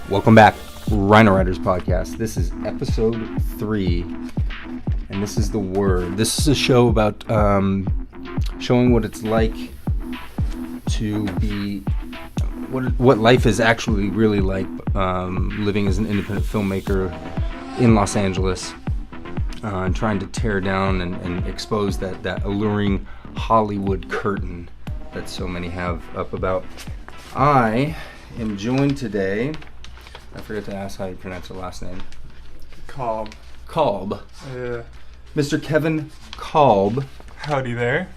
Welcome back, RynoRyder's podcast. This is episode 3, and this is the word. This is a show about showing what it's like to be, what life is actually really like, living as an independent filmmaker in Los Angeles, and trying to tear down and expose that alluring Hollywood curtain that so many have up about. I am joined today. I forgot to ask how you pronounce your last name. Kalb. Kalb. Yeah. Mr. Kevin Kalb. Howdy there.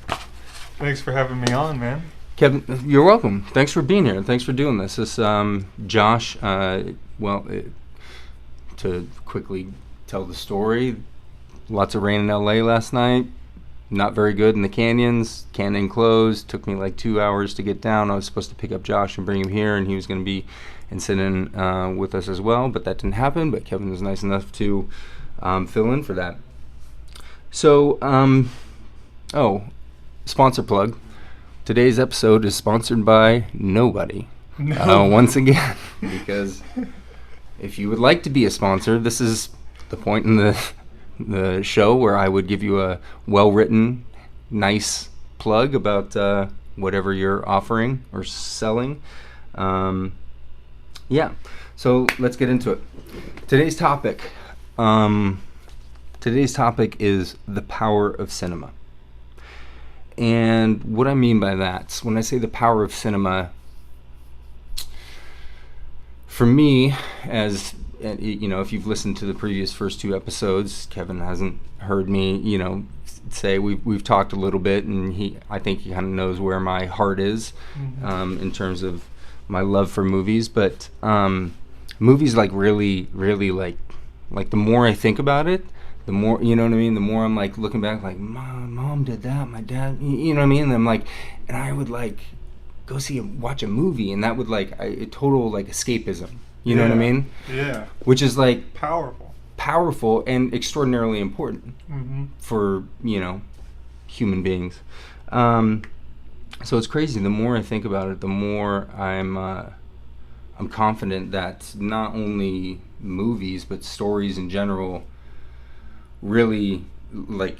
Thanks for having me on, man. Kevin, you're welcome. Thanks for being here. Thanks for doing this. This Josh, to quickly tell the story, lots of rain in LA last night. Not very good in the canyons. Canyon closed. Took me like 2 hours to get down. I was supposed to pick up Josh and bring him here, and he was going to be and sit in with us as well, but that didn't happen. But Kevin was nice enough to fill in for that. So, sponsor plug. Today's episode is sponsored by nobody. Once again, because if you would like to be a sponsor, this is the point in the show where I would give you a well-written, nice plug about whatever you're offering or selling. So let's get into it. Today's topic is the power of cinema. And what I mean by that, when I say the power of cinema, for me, as you know, if you've listened to the previous first 2 episodes, Kevin hasn't heard me, say we've talked a little bit, and I think he kind of knows where my heart is, in terms of my love for movies. But movies, like, really like the more I think about it, the more, you know what I mean, the more I'm like looking back, like, mom did that, my dad, you know what I mean, and I'm like, and I would like go watch a movie, and that would like a total like escapism, you know what I mean? Yeah. Which is like powerful and extraordinarily important for, human beings. So it's crazy. The more I think about it, the more I'm confident that not only movies but stories in general really like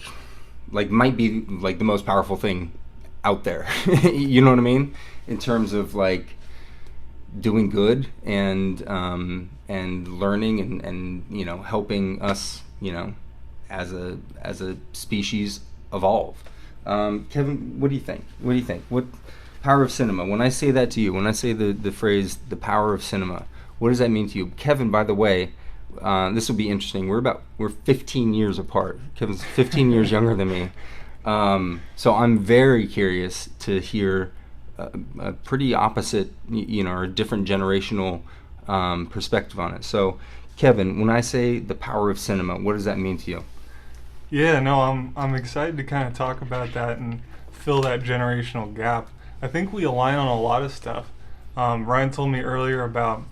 might be like the most powerful thing out there. You know what I mean? In terms of like doing good and learning and helping us, as a species evolve. Kevin, what do you think? What power of cinema? When I say that to you, when I say the phrase the power of cinema, what does that mean to you? Kevin, by the way, this will be interesting. We're 15 years apart. Kevin's 15 years younger than me. So I'm very curious to hear a pretty opposite, or a different generational perspective on it. So, Kevin, when I say the power of cinema, what does that mean to you? Yeah, no, I'm excited to kind of talk about that and fill that generational gap. I think we align on a lot of stuff. Ryan told me earlier about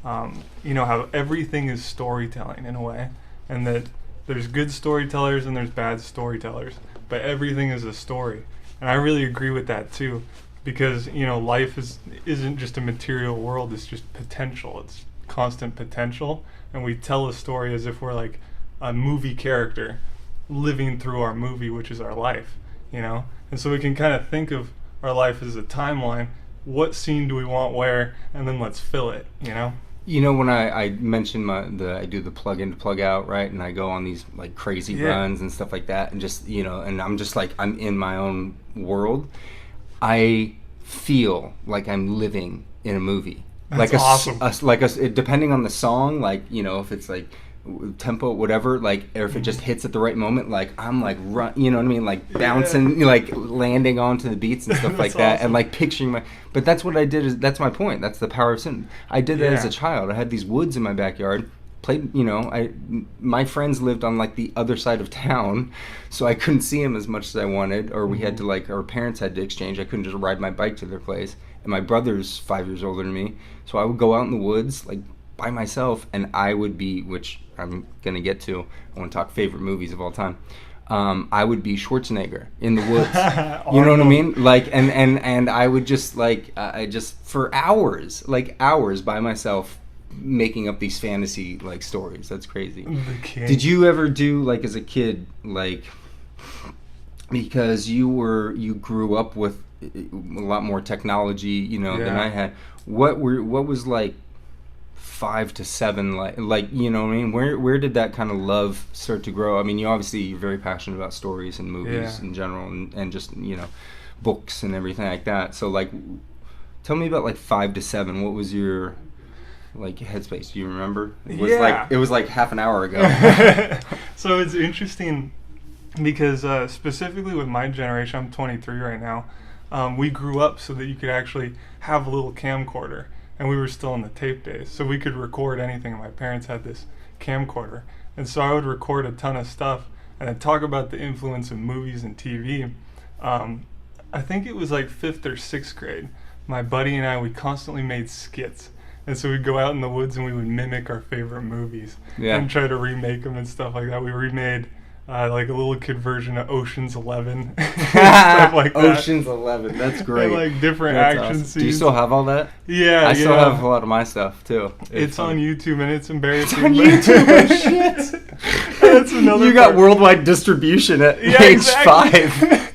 how everything is storytelling in a way, and that there's good storytellers and there's bad storytellers, but everything is a story. And I really agree with that too, because life isn't just a material world, it's just potential. It's constant potential, and we tell a story as if we're like a movie character living through our movie, which is our life, and so we can kind of think of our life as a timeline. What scene do we want where, and then let's fill it, when I mentioned I do the plug in to plug out, right, and I go on these like crazy runs and stuff like that, and just and I'm just like I'm in my own world. I feel like I'm living in a movie. That's awesome. Depending on the song, like if it's like tempo, whatever, like, or if it just hits at the right moment, like I'm like run, you know what I mean, like bouncing, like landing onto the beats and stuff like that, awesome. And like picturing but that's what I did. That's my point. That's the power of cinema. I did that as a child. I had these woods in my backyard. Played, my friends lived on like the other side of town, so I couldn't see them as much as I wanted, or we had to our parents had to exchange. I couldn't just ride my bike to their place, and my brother's 5 years older than me, so I would go out in the woods like by myself, and I would be, which I'm gonna get to, I want to talk favorite movies of all time. I would be Schwarzenegger in the woods. You know what I mean? Like, and I would just like, I just for hours by myself, making up these fantasy like stories. That's crazy. The king. Did you ever do like as a kid, like, because you grew up with a lot more technology, you know, than I had. What was like 5 to 7 like you know what I mean? Where did that kind of love start to grow? I mean, you're very passionate about stories and movies in general, and just, you know, books and everything like that. So like, tell me about like 5 to 7. What was your like headspace? Do you remember? It was like half an hour ago. So it's interesting because specifically with my generation, I'm 23 right now. We grew up so that you could actually have a little camcorder, and we were still in the tape days, so we could record anything. My parents had this camcorder, and so I would record a ton of stuff and then talk about the influence of movies and TV. I think it was like 5th or 6th grade. My buddy and I, we constantly made skits. And so we'd go out in the woods and we would mimic our favorite movies and try to remake them and stuff like that. We remade like a little kid version of Ocean's 11. Stuff like that. Ocean's 11, that's great. And like different action scenes. Do you still have all that? Yeah, I still have a lot of my stuff too. It's on YouTube and it's embarrassing. It's on YouTube, oh shit. That's another You got worldwide distribution at age 5.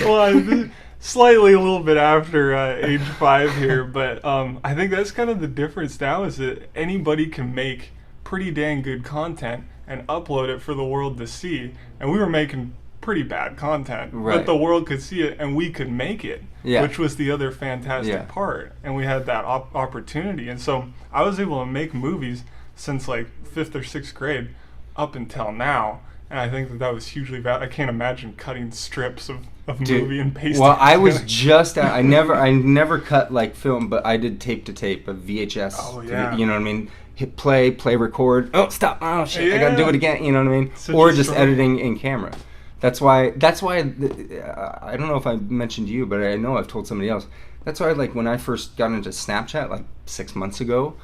Well, slightly a little bit after age 5 here, but I think that's kind of the difference now, is that anybody can make pretty dang good content and upload it for the world to see. And we were making pretty bad content, but the world could see it and we could make it, which was the other fantastic part. And we had that opportunity. And so I was able to make movies since like 5th or 6th grade up until now. And I think that was hugely valuable. I can't imagine cutting strips of movie and pasting. Well, I was just I never cut like film, but I did tape to tape of VHS. Oh yeah. You know what I mean? Hit play, record. Oh, stop. Oh shit, I gotta do it again. You know what I mean? Or just editing in camera. That's why I don't know if I mentioned to you, but I know I've told somebody else. That's why, like, when I first got into Snapchat like 6 months ago,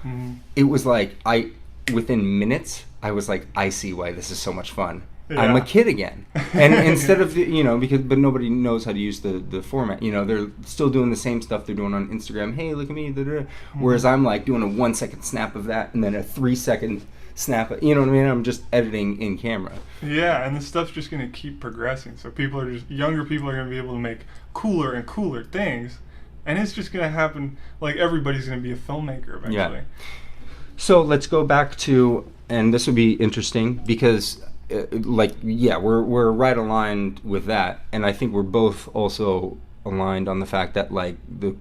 it was like within minutes I was like, I see why this is so much fun. I'm a kid again. And instead of, you know, but nobody knows how to use the format. You know, they're still doing the same stuff they're doing on Instagram. Hey, look at me. Whereas I'm like doing a 1 second snap of that and then a 3 second snap. You know what I mean? I'm just editing in camera. Yeah, and the stuff's just going to keep progressing. So younger people are going to be able to make cooler and cooler things. And it's just going to happen, like everybody's going to be a filmmaker eventually. Yeah. So let's go back to, and this would be interesting because we're right aligned with that, and I think we're both also aligned on the fact that the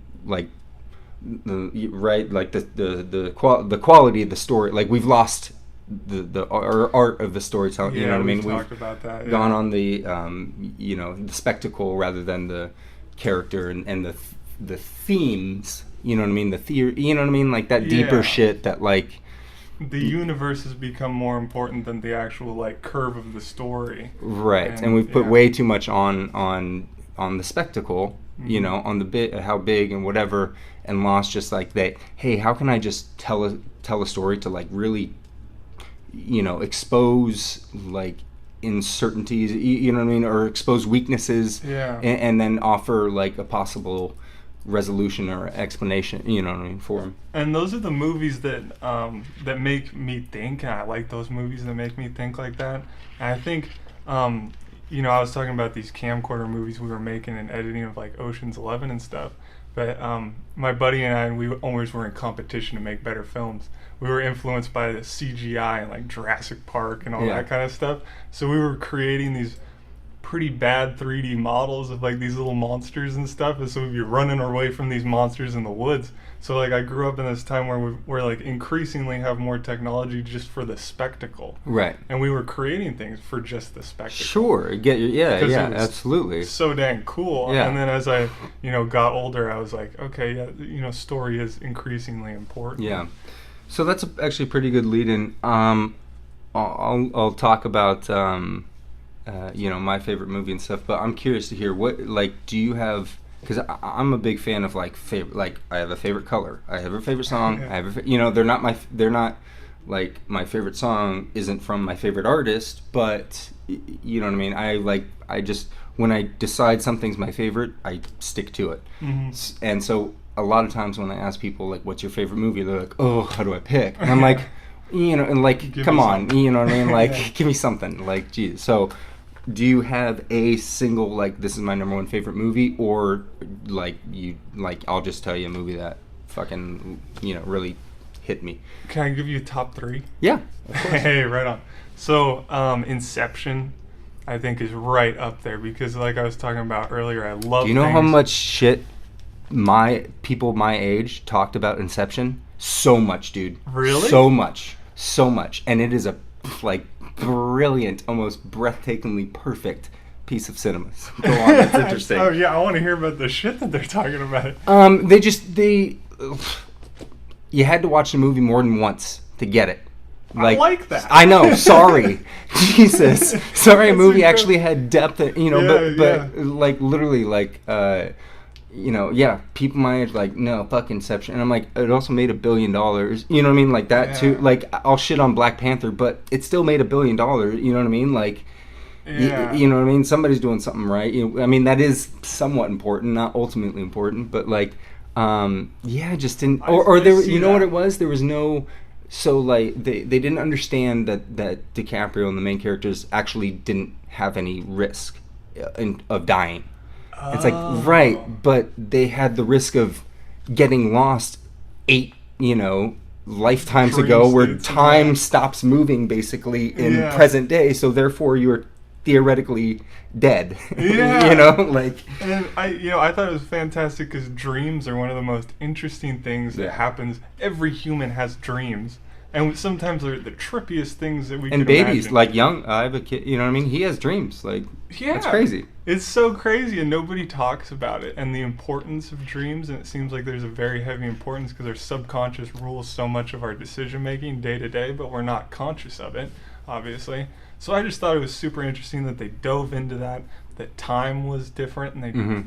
quality of the story, like we've lost the art of the storytelling. You know what I mean? We've talked about that. Gone on the the spectacle rather than the character and the themes. You know what I mean? The theory. You know what I mean? Like that deeper shit that like. The universe has become more important than the actual like curve of the story. Right, and we've put way too much on the spectacle, you know, on the how big and whatever, and lost just like that. Hey, how can I just tell a story to like really, you know, expose like uncertainties, you know what I mean, or expose weaknesses, and then offer like a possible resolution or explanation, you know what I mean, for him. And those are the movies that make me think, and I like those movies that make me think like that. And I think you know, I was talking about these camcorder movies we were making and editing of like Ocean's 11 and stuff, but my buddy and I, we always were in competition to make better films. We were influenced by the CGI and like Jurassic Park and all that kind of stuff, so we were creating these pretty bad 3D models of like these little monsters and stuff, and so we'd be running away from these monsters in the woods. So like I grew up in this time where we're like increasingly have more technology just for the spectacle, right? And we were creating things for just the spectacle. Sure, absolutely. So dang cool. And then as I got older, I was like, okay, story is increasingly important. Yeah. So that's actually a pretty good lead-in. I'll talk about my favorite movie and stuff, but I'm curious to hear what, like, do you have, because I'm a big fan of like favorite, like I have a favorite color, I have a favorite song, I have they're not like my favorite song isn't from my favorite artist, but you know what I mean, I just when I decide something's my favorite, I stick to it. And so a lot of times when I ask people like, "What's your favorite movie?" They're like, "Oh, how do I pick?" And I'm like, and like, Give come me on, something. you know what I mean? Like, Yeah. give me something. Like, geez. So, do you have a single like, this is my number one favorite movie, or like I'll just tell you a movie that fucking really hit me? Can I give you top 3? Yeah, of course. Hey, right on. So, Inception, I think, is right up there because, like I was talking about earlier, I love. Do you know how things- much shit people my age talked about Inception? So much, dude. Really? So much, and it is a like brilliant, almost breathtakingly perfect piece of cinema. So go on, that's interesting. Oh yeah, I want to hear about the shit that they're talking about. They you had to watch the movie more than once to get it. I like that. I know. Sorry, Jesus. Sorry, a That's movie incredible. actually had depth. But Yeah. like literally like people my age like no fuck Inception, and I'm like it also made $1 billion. You know what I mean? Like that too. Yeah. Like I'll shit on Black Panther, but it still made $1 billion. You know what I mean? Like. Yeah. You know what I mean? Somebody's doing something right. I mean, that is somewhat important, not ultimately important, but like, just didn't. Or I there, see you know what that. it was? There was no. So like they didn't understand that DiCaprio and the main characters actually didn't have any risk of dying. It's like right, but they had the risk of getting lost 8 lifetimes Dream ago, where states, time yeah. stops moving basically in Yeah. present day. So therefore, you're theoretically dead. Yeah. Like. And I thought it was fantastic because dreams are one of the most interesting things that Yeah. happens. Every human has dreams, and sometimes they're the trippiest things that we And could babies, imagine. like young, I have a kid. You know what I mean? He has dreams. Like, Yeah. that's crazy. It's so crazy, and nobody talks about it and the importance of dreams. And it seems like there's a very heavy importance because our subconscious rules so much of our decision making day to day, but we're not conscious of it, obviously. So I just thought it was super interesting that they dove into that. That time was different, and they Mhm.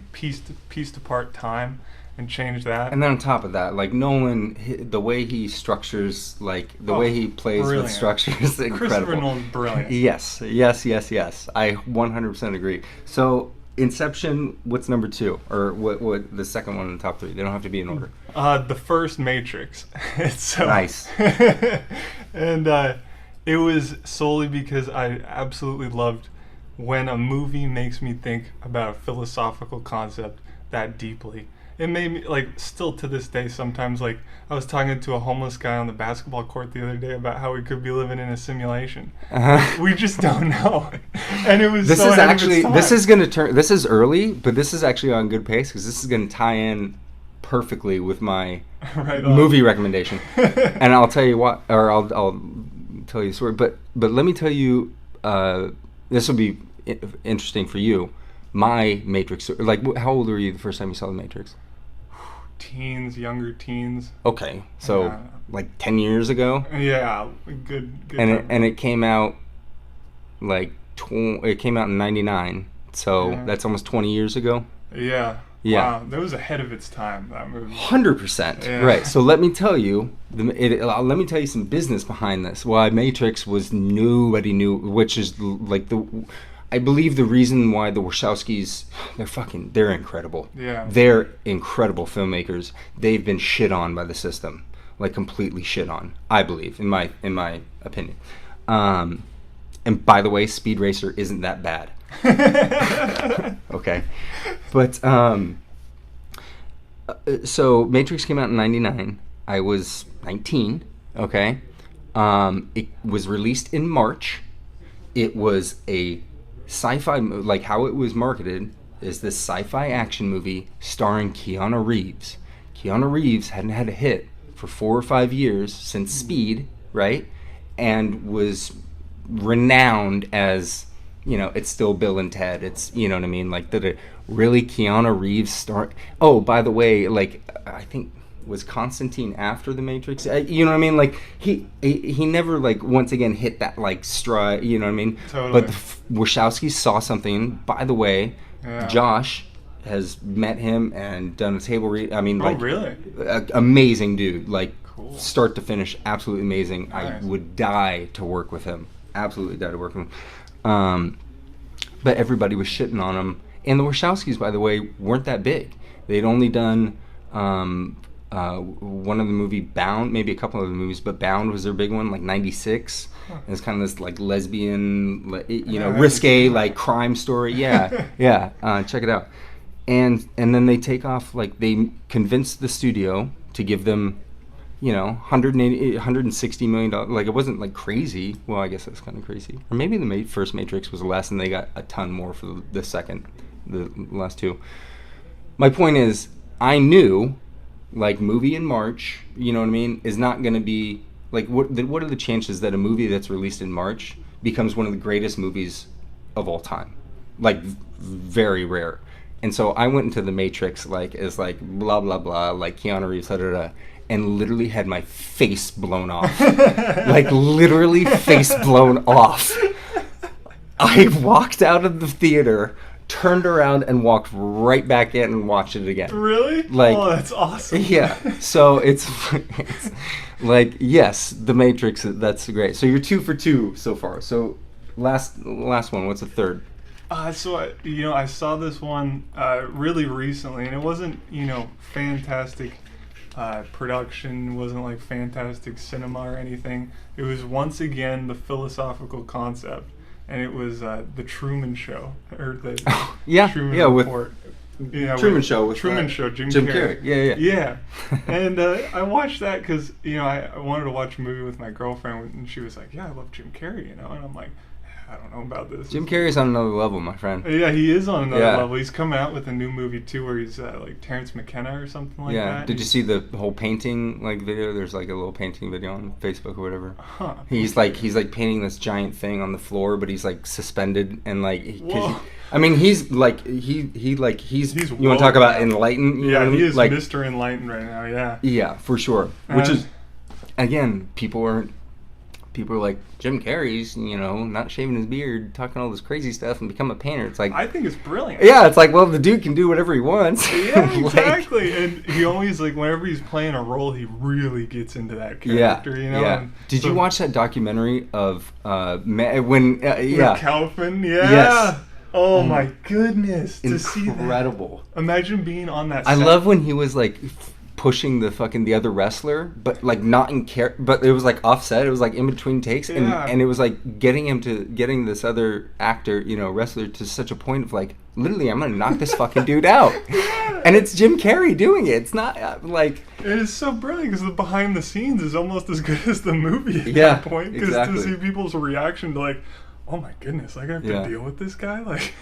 pieced apart time and changed that. And then on top of that, like Nolan, the way he structures, like the way he plays brilliant. with structure is incredible. Christopher Nolan's brilliant. Yes. I 100% agree. So Inception, what's number 2, or what the second one in the top 3? They don't have to be in order. The first Matrix. It's so Nice. And it was solely because I absolutely loved when a movie makes me think about a philosophical concept that deeply. It made me, like, still to this day sometimes, like, I was talking to a homeless guy on the basketball court the other day about how we could be living in a simulation. Uh-huh. We just don't know. And it was This so is ahead of actually its this time. is gonna turn. This is early, but this is actually on good pace because this is gonna tie in perfectly with my Right on. movie recommendation. And I'll tell you what, or I'll tell you the story. But let me tell you, this will be interesting for you. My Matrix, like, how old were you the first time you saw the Matrix? Teens, younger teens. Okay, so Yeah. like 10 years ago, Yeah, good and time. it came out like it came out in '99, so Yeah. that's almost 20 years ago. Yeah. Yeah. Wow, that was ahead of its time, that movie. 100%. Yeah. Right. So let me tell you, let me tell you some business behind this. Why Matrix was nobody knew, which is like I believe the reason why the Wachowskis, they're incredible. Yeah. They're incredible filmmakers. They've been shit on by the system, like completely shit on. I believe, in my opinion. And by the way, Speed Racer isn't that bad. Okay, but so Matrix came out in '99. I was 19. Okay, it was released in March. It was a sci-fi, like how it was marketed is this sci-fi action movie starring Keanu Reeves. Keanu Reeves hadn't had a hit for 4 or 5 years since Speed, right? And was renowned as, it's still Bill and Ted. It's, you know what I mean? Like, did it really Keanu Reeves start? Oh, by the way, like, I think, was Constantine after the Matrix? You know what I mean? Like, he never, like, once again hit that, like, stride, you know what I mean? Totally. But the Wachowskis saw something. By the way, Yeah. Josh has met him and done a table read. I mean, like, really? Amazing dude. Like, Cool. start to finish, absolutely amazing. Nice. I would die to work with him. Absolutely die to work with him. But everybody was shitting on him. And the Wachowskis, by the way, weren't that big. They'd only done One of the movie Bound, maybe a couple of the movies, but Bound was their big one, like '96. Huh. It's kind of this like lesbian, risque like crime story. Yeah, yeah. Check it out. And then they take off, like they convinced the studio to give them, $160 million. Like it wasn't like crazy. Well, I guess that's kind of crazy. Or maybe the first Matrix was less, and they got a ton more for the last two. My point is, I knew, like movie in March, you know what I mean, is not going to be like what are the chances that a movie that's released in March becomes one of the greatest movies of all time? Like very rare. And so I went into The Matrix like as like blah blah blah, like Keanu Reeves, and literally had my face blown off. Like literally face blown off. I walked out of the theater, turned around and walked right back in and watched it again. Really? Like, oh, that's awesome. Yeah. So it's like, yes, The Matrix, that's great. So you're 2 for 2 so far. So last one, what's the third? So I saw this one really recently, and it wasn't fantastic production, wasn't like fantastic cinema or anything. It was once again the philosophical concept, and it was the Truman Show or the Truman Report. Truman Show with Truman Show, Jim Carrey. Yeah. And I watched that because I wanted to watch a movie with my girlfriend, and she was like, "Yeah, I love Jim Carrey," and I'm like, I don't know about this. Jim Carrey's on another level, my friend. Yeah, he is on another level. He's coming out with a new movie too, where he's like Terrence McKenna or something like that. Yeah. Did you see the whole painting video? There's like a little painting video on Facebook or whatever. Huh. He's like painting this giant thing on the floor, but he's like suspended and like. He's like he's you want to talk about enlightened? Yeah, he is like, Mr. Enlightened right now. Yeah. Yeah, for sure. Which is, again, people are like, Jim Carrey's, not shaving his beard, talking all this crazy stuff, and become a painter. It's like, I think it's brilliant. Yeah, it's like, well, the dude can do whatever he wants. Yeah, exactly. And he always, like, whenever he's playing a role, he really gets into that character, Yeah. And did you watch that documentary of Kalb Kevin? Yeah. Yes. Oh my goodness! Incredible. To see that. Imagine being on that set. I love when he was like pushing the other wrestler, but like not in care, but it was like offset. It was like in between takes, and it was like getting this other actor, wrestler, to such a point of like, literally, I'm gonna knock this fucking dude out. And it's Jim Carrey doing it. It's not like... It is so brilliant because the behind the scenes is almost as good as the movie at that point. Because to see people's reaction to like, oh my goodness, I have to deal with this guy? Like,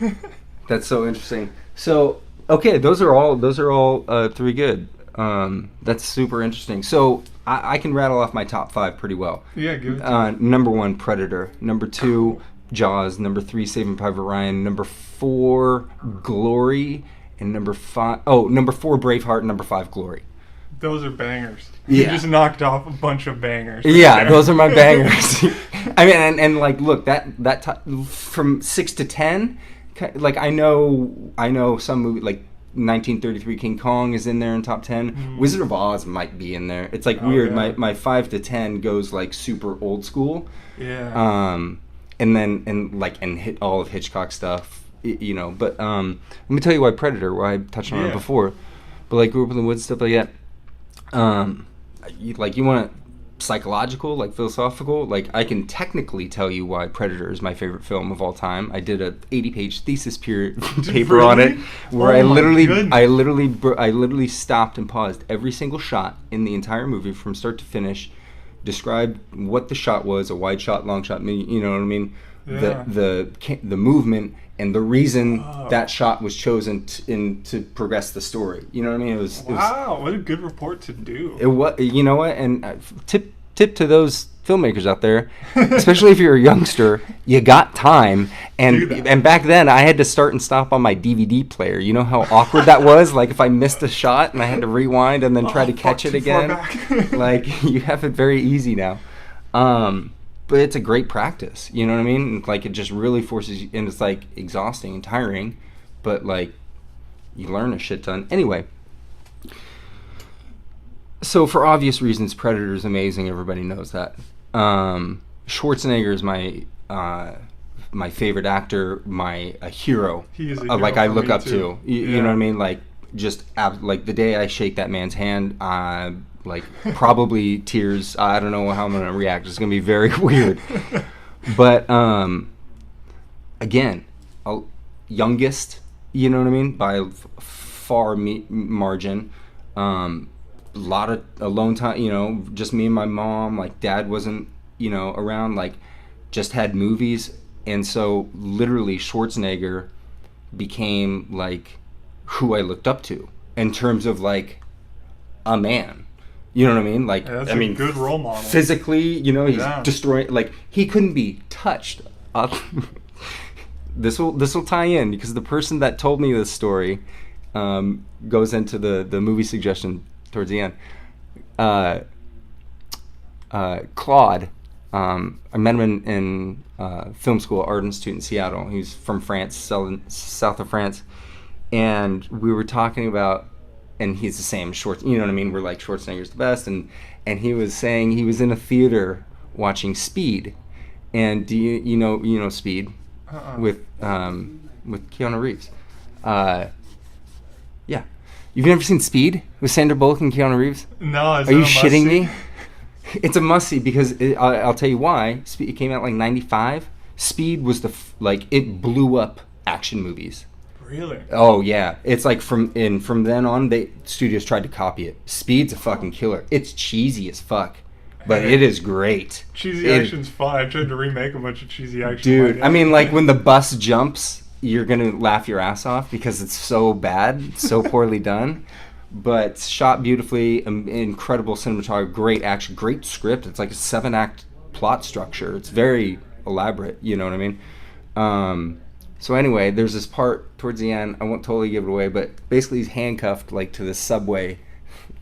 that's so interesting. So, okay, those are all three good. That's super interesting. So I can rattle off my top 5 pretty well. Yeah, give it to me. Number 1, Predator. Number 2, Jaws. Number 3, Saving Private Ryan. Number 4, Glory. And number 4, Braveheart. Number 5, Glory. Those are bangers. Yeah. You just knocked off a bunch of bangers. Yeah, those are my bangers. I mean, and like, look, that from 6 to 10, like I know some movie like 1933 King Kong is in there in top 10. Mm. Wizard of Oz might be in there. It's like weird. Yeah. My 5 to 10 goes like super old school. Yeah. And hit all of Hitchcock stuff, But let me tell you why Predator. Why I touched on it before, but like grew up in the woods, stuff like that. You want psychological, like philosophical, like I can technically tell you why Predator is my favorite film of all time. I did a 80-page thesis paper on it, where I literally stopped and paused every single shot in the entire movie from start to finish, described what the shot was, a wide shot, long shot, you know what I mean? Yeah. The movement and the reason that shot was chosen to progress the story. You know what I mean? It was what a good report to do. It was, you know what? And tip to those filmmakers out there, especially if you're a youngster, you got time. And back then, I had to start and stop on my DVD player. You know how awkward that was? Like if I missed a shot and I had to rewind and then try to catch it again. Like you have it very easy now. But it's a great practice, you know what I mean? Like, it just really forces you, and it's, like, exhausting and tiring, but, like, you learn a shit ton. Anyway, so for obvious reasons, Predator is amazing. Everybody knows that. Schwarzenegger is my favorite actor, a hero. He is a hero like, I for look me up too. to. You know what I mean? Like, just like the day I shake that man's hand, like probably tears. I don't know how I'm gonna react. It's gonna be very weird. But again, youngest, you know what I mean, by far margin. Lot of alone time, you know, just me and my mom. Like dad wasn't, you know, around. Like just had movies, and so literally Schwarzenegger became like who I looked up to in terms of like a man. You know what I mean? Like, yeah, that's I mean, good role model. Physically, you know, he's destroying. Like, he couldn't be touched. This will tie in because the person that told me this story goes into the movie suggestion towards the end. Claude, I met him in film school, Art Institute in Seattle. He's from France, south of France, and we were talking about. And he's the same, you know what I mean? We're like, Schwarzenegger's the best. And he was saying he was in a theater watching Speed. And do you know Speed? With Keanu Reeves. Yeah. You've never seen Speed with Sandra Bullock and Keanu Reeves? No. Are you shitting me? It's a must-see because I'll tell you why. It came out like 95. Speed was it blew up action movies. Really? Oh yeah, it's like from then on, studios tried to copy it. Speed's a fucking killer. It's cheesy as fuck, but it is great. Cheesy action's fun. I tried to remake a bunch of cheesy action. Dude, I mean, like when the bus jumps, you're gonna laugh your ass off because it's so bad, so poorly done, but shot beautifully. Incredible cinematography, great action, great script. It's like a 7-act plot structure. It's very elaborate. You know what I mean? So anyway, there's this part towards the end. I won't totally give it away, but basically he's handcuffed like to the subway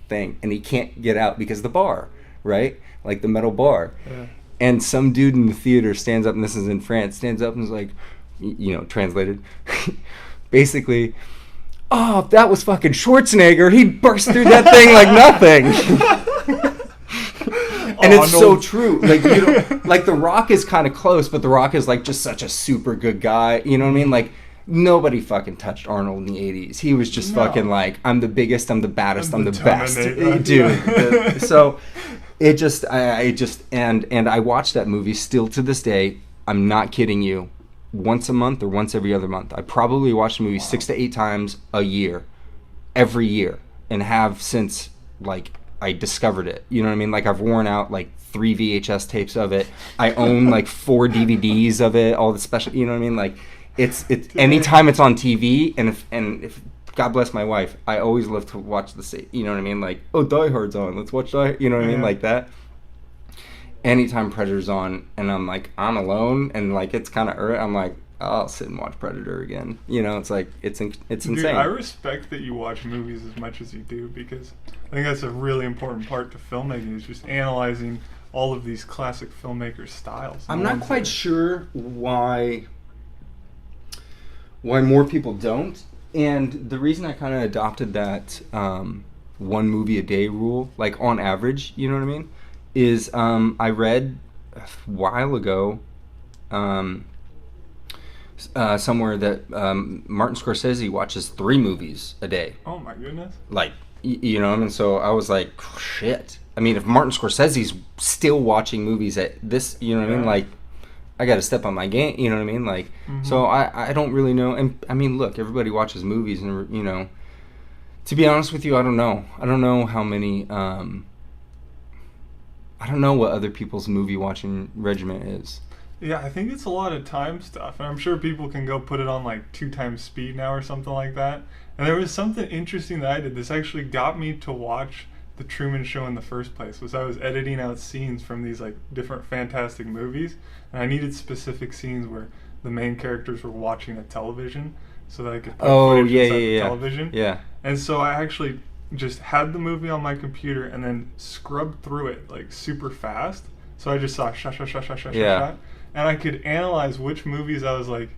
thing, and he can't get out because of the bar, right? Like the metal bar. Yeah. And some dude in the theater stands up, and this is in France, stands up and is like, you know, translated, basically, oh, that was fucking Schwarzenegger. He burst through that thing like nothing. And it's so true. Like, you know, like The Rock is kind of close, but The Rock is like just such a super good guy. You know what I mean? Like nobody fucking touched Arnold in the 80s. He was just fucking like, I'm the biggest, I'm the baddest, I'm the best, dude. So it just, and I watch that movie still to this day. I'm not kidding you. Once a month or once every other month. I probably watch the movie 6 to 8 times a year, every year, and have since like I discovered it. You know what I mean? Like I've worn out like 3 VHS tapes of it. I own like 4 DVDs of it, all the special, you know what I mean? Like it's anytime it's on TV, and if God bless my wife, I always love to watch you know what I mean? Like, oh, Die Hard's on, let's watch Die, you know what I mean? Like that. Anytime Predator's on and I'm like, I'm alone and like it's kind of I'm like, I'll sit and watch Predator again. You know, it's like, it's insane. Dude, I respect that you watch movies as much as you do, because I think that's a really important part to filmmaking, is just analyzing all of these classic filmmakers' styles. I'm not quite sure why more people don't. And the reason I kind of adopted that 1 movie a day rule, like on average, you know what I mean, is I read a while ago somewhere that Martin Scorsese watches 3 movies a day. Oh my goodness. Like, you know, and so I was like, shit. I mean, if Martin Scorsese's still watching movies at this, you know what I mean? Like, I got to step on my game, you know what I mean? Like, so I don't really know. And I mean, look, everybody watches movies, and, you know, to be honest with you, I don't know. I don't know how many, I don't know what other people's movie watching regimen is. Yeah, I think it's a lot of time stuff. And I'm sure people can go put it on like 2 times speed now or something like that. And there was something interesting that I did. This actually got me to watch The Truman Show in the first place. Was I was editing out scenes from these like different fantastic movies, and I needed specific scenes where the main characters were watching a television so that I could put footage inside the television. Yeah. And so I actually just had the movie on my computer and then scrubbed through it like super fast. So I just saw shot. And I could analyze which movies I was like,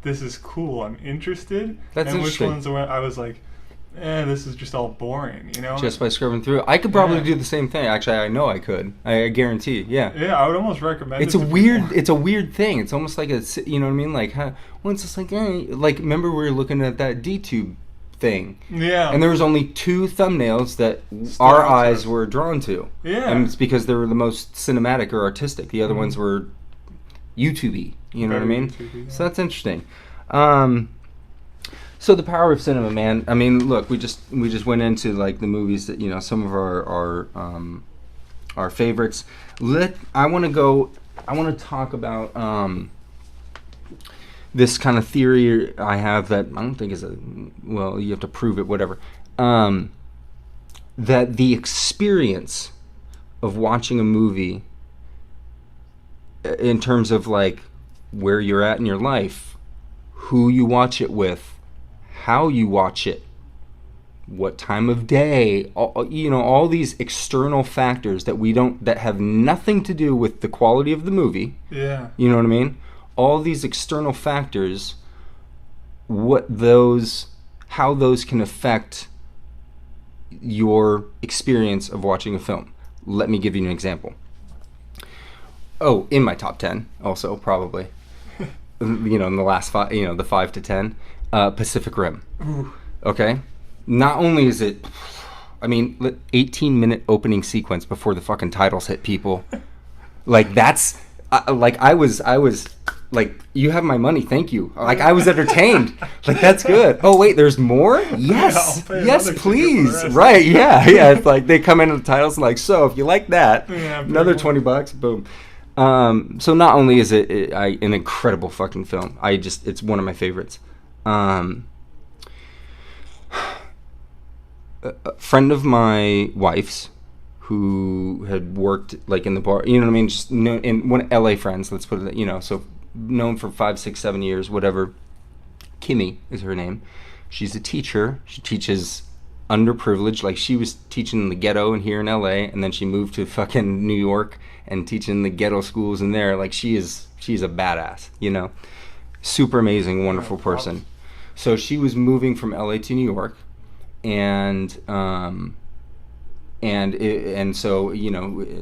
this is cool, I'm interested. That's and interesting. Which ones I was like, this is just all boring, you know? Just by scrubbing through. I could probably do the same thing. Actually, I know I could. I guarantee. Yeah. Yeah, I would almost recommend it's it. It's a weird thing. It's almost like you know what I mean? Like, well, it's just like, like, remember we were looking at that D-Tube thing. Yeah. And there was only 2 thumbnails that Stood our out to eyes us. were drawn to. Yeah. And it's because they were the most cinematic or artistic. The other ones were YouTube-y. You know what I Very mean? YouTube-y, yeah. So that's interesting. So the power of cinema, man. I mean, look, we just went into like the movies that, you know, some of our favorites. I want to talk about this kind of theory I have that I don't think is you have to prove it, whatever. That the experience of watching a movie, in terms of like where you're at in your life, who you watch it with, how you watch it, what time of day, all these external factors that have nothing to do with the quality of the movie. Yeah. You know what I mean? All these external factors, how those can affect your experience of watching a film. Let me give you an example. Oh, in my top 10 also, probably. In the last 5, the 5 to 10, Pacific Rim. Ooh. Okay? Not only is it, 18-minute opening sequence before the fucking titles hit, people. Like, that's, I was like, you have my money, thank you. Like, I was entertained. Like, that's good. Oh, wait, there's more? Yes. Yeah, Yes, another ticket please. for the rest. Right, yeah. It's like, they come into the titles and like, so, if you like that, Yeah, another pretty much. $20, boom. So not only is it an incredible fucking film, it's one of my favorites. A friend of my wife's who had worked like in the bar, you know what I mean? Just in one LA friends, let's put it, so known for 5, 6, 7 years, whatever. Kimmy is her name. She's a teacher. She teaches underprivileged, like she was teaching in the ghetto and here in LA, and then she moved to fucking New York and teaching in the ghetto schools in there. Like she's a badass, super amazing, wonderful person. So she was moving from LA to New York, and so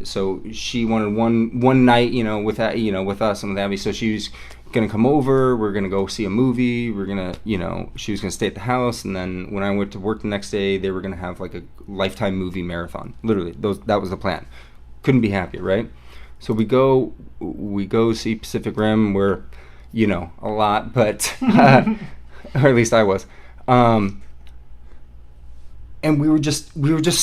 so she wanted one night, with that, with us and with Abby. So she was gonna come over. We're gonna go see a movie. We're gonna, she was gonna stay at the house, and then when I went to work the next day, they were gonna have like a Lifetime movie marathon. Literally, that was the plan. Couldn't be happier, right? So we go see Pacific Rim. We're, a lot, but or at least I was. And we were just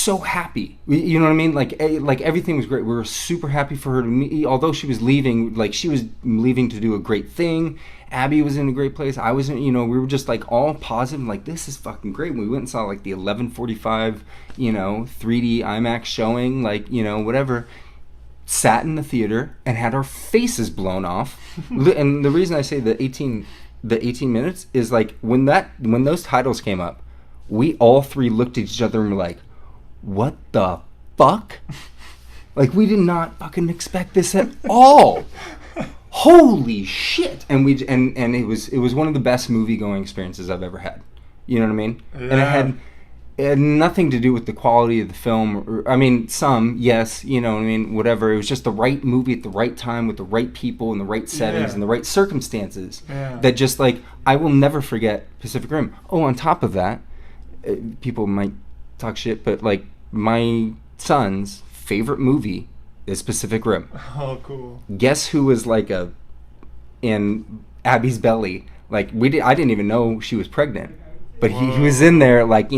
so happy. You know what I mean? Like everything was great. We were super happy for her to meet. Although she was leaving, to do a great thing. Abby was in a great place. I was in, we were just like all positive. Like, this is fucking great. We went and saw like the 11:45, 3D IMAX showing, whatever. Sat in the theater and had our faces blown off. And the reason I say the 18 minutes is like when those titles came up, we all 3 looked at each other and were like, what the fuck? Like, we did not fucking expect this at all. Holy shit. And it was one of the best movie going experiences I've ever had. You know what I mean? Yeah. And it had nothing to do with the quality of the film. Some, yes, whatever. It was just the right movie at the right time with the right people and the right settings and the right circumstances. Yeah. That just like, I will never forget Pacific Rim. Oh, on top of that, people might talk shit, but like my son's favorite movie is Pacific Rim. Oh, cool. Guess who was like in Abby's belly? Like I didn't even know she was pregnant, but he was in there like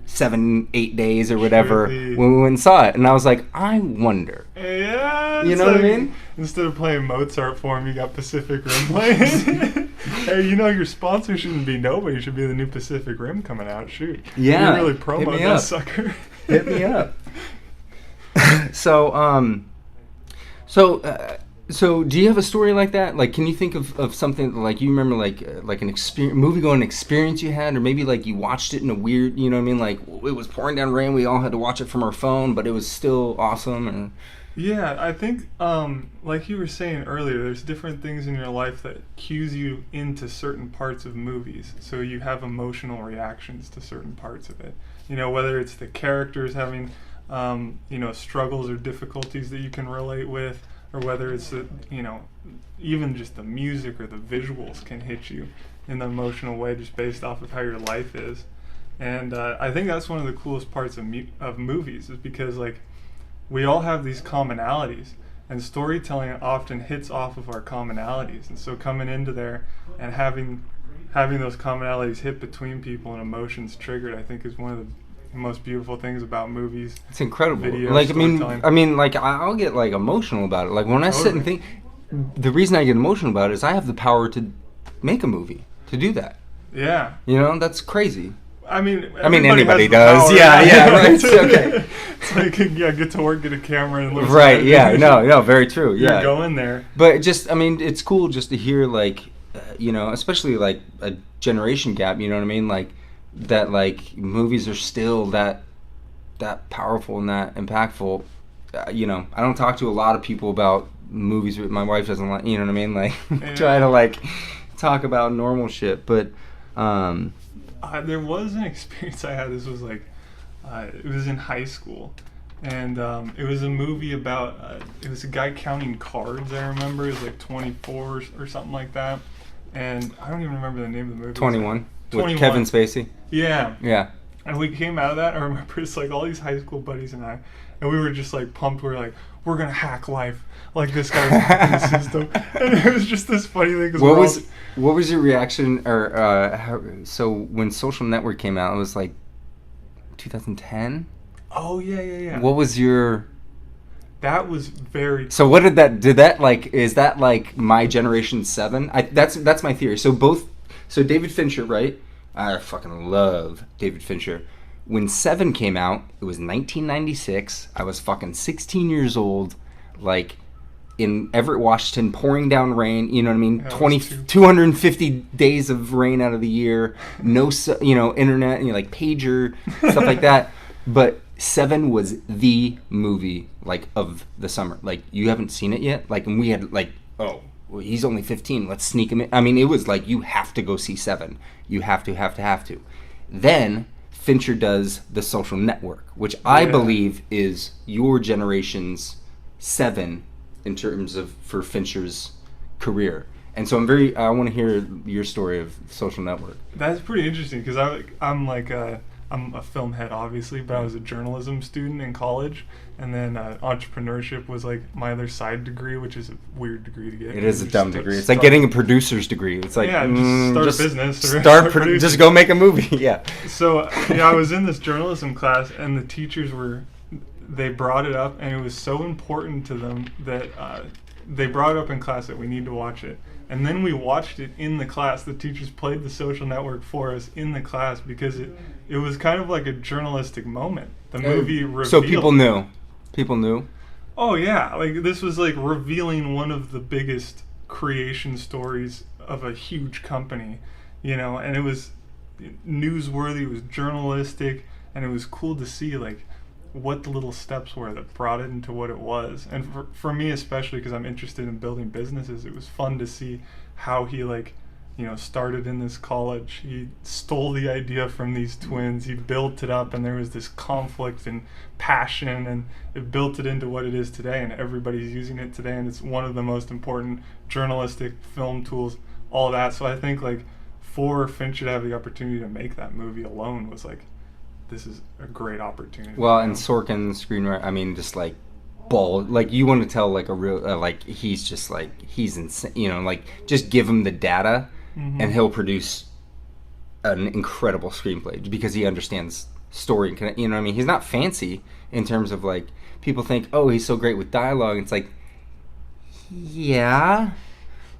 7, 8 days or whatever when we went and saw it, and I was like, I wonder. Yeah. You know what I mean? Instead of playing Mozart for him, you got Pacific Rim playing. Hey, your sponsor shouldn't be nobody. It should be the new Pacific Rim coming out. Shoot. Yeah. You really promote that sucker. Hit me up. So do you have a story like that? Like, can you think of something like you remember, like an movie going experience you had, or maybe like you watched it in a weird, like it was pouring down rain, we all had to watch it from our phone, but it was still awesome? And yeah, I think like you were saying earlier, there's different things in your life that cues you into certain parts of movies, so you have emotional reactions to certain parts of it. Whether it's the characters having struggles or difficulties that you can relate with, or whether it's even just the music or the visuals can hit you in the emotional way just based off of how your life is. And I think that's one of the coolest parts of movies, is because like we all have these commonalities, and storytelling often hits off of our commonalities. And so coming into there and having those commonalities hit between people and emotions triggered, I think is one of the most beautiful things about movies. It's incredible. Video, like I mean, like I'll get like emotional about it. Like when I sit and think, the reason I get emotional about it is I have the power to make a movie, to do that. Yeah. You know, that's crazy. I mean, anybody does. Power, yeah, right. Okay. It's like, yeah, get to work, get a camera, and right. Yeah. No, very true. Yeah. You're going there. But just, I mean, it's cool just to hear like, you know, especially like a generation gap. You know what I mean? Like that, like movies are still that powerful and that impactful. You know, I don't talk to a lot of people about movies. My wife doesn't like. You know what I mean? Like try to like talk about normal shit, but. There was an experience I had. This was like, it was in high school, and it was a movie about, it was a guy counting cards, I remember. It was like 24 or something like that, and I don't even remember the name of the movie. 21, with Kevin Spacey. Yeah. Yeah. And we came out of that, I remember it's like all these high school buddies and I, and we were just like pumped. We were like, we're going to hack life like this guy's hacking the system. And it was just this funny thing. What was your reaction, or so when Social Network came out, it was like 2010? Oh, yeah. What was your... That was very... So what did that like, is that like my generation 7? That's my theory. So David Fincher, right? I fucking love David Fincher. When 7 came out, it was 1996. I was fucking 16 years old, like in Everett, Washington, pouring down rain. You know what I mean? 250 days of rain out of the year. No, internet, like pager, stuff like that. But 7 was the movie like of the summer. Like you haven't seen it yet. Like, and we had like, oh, well, he's only 15. Let's sneak him in. I mean, it was like you have to go see 7. You have to. Then Fincher does The Social Network, which I believe is your generation's 7 in terms of for Fincher's career. And so I want to hear your story of Social Network. That's pretty interesting because I'm a film head, obviously, but I was a journalism student in college, and then entrepreneurship was like my other side degree, which is a weird degree to get. It is a dumb degree. It's like getting a producer's degree. It's like just start a business. Just go make a movie. Yeah. So I was in this journalism class, and the teachers they brought it up, and it was so important to them that they brought it up in class that we need to watch it. And then we watched it in the class. The teachers played The Social Network for us in the class because it was kind of like a journalistic moment. The movie revealed. So people knew. People knew? Oh, yeah. Like, this was like revealing one of the biggest creation stories of a huge company, and it was newsworthy, it was journalistic, and it was cool to see, like, what the little steps were that brought it into what it was. And for me especially, because I'm interested in building businesses, it was fun to see how he started in this college. He stole the idea from these twins, he built it up, and there was this conflict and passion, and it built it into what it is today, and everybody's using it today, and it's one of the most important journalistic film tools, all that. So I think like for Fincher to have the opportunity to make that movie alone was like, this is a great opportunity. Well, and Sorkin's screenwriter, I mean, just like ball, like you want to tell like a real, like he's just like, he's insane, like just give him the data and he'll produce an incredible screenplay because he understands story. And what I mean? He's not fancy in terms of like, people think, oh, he's so great with dialogue. It's like, yeah,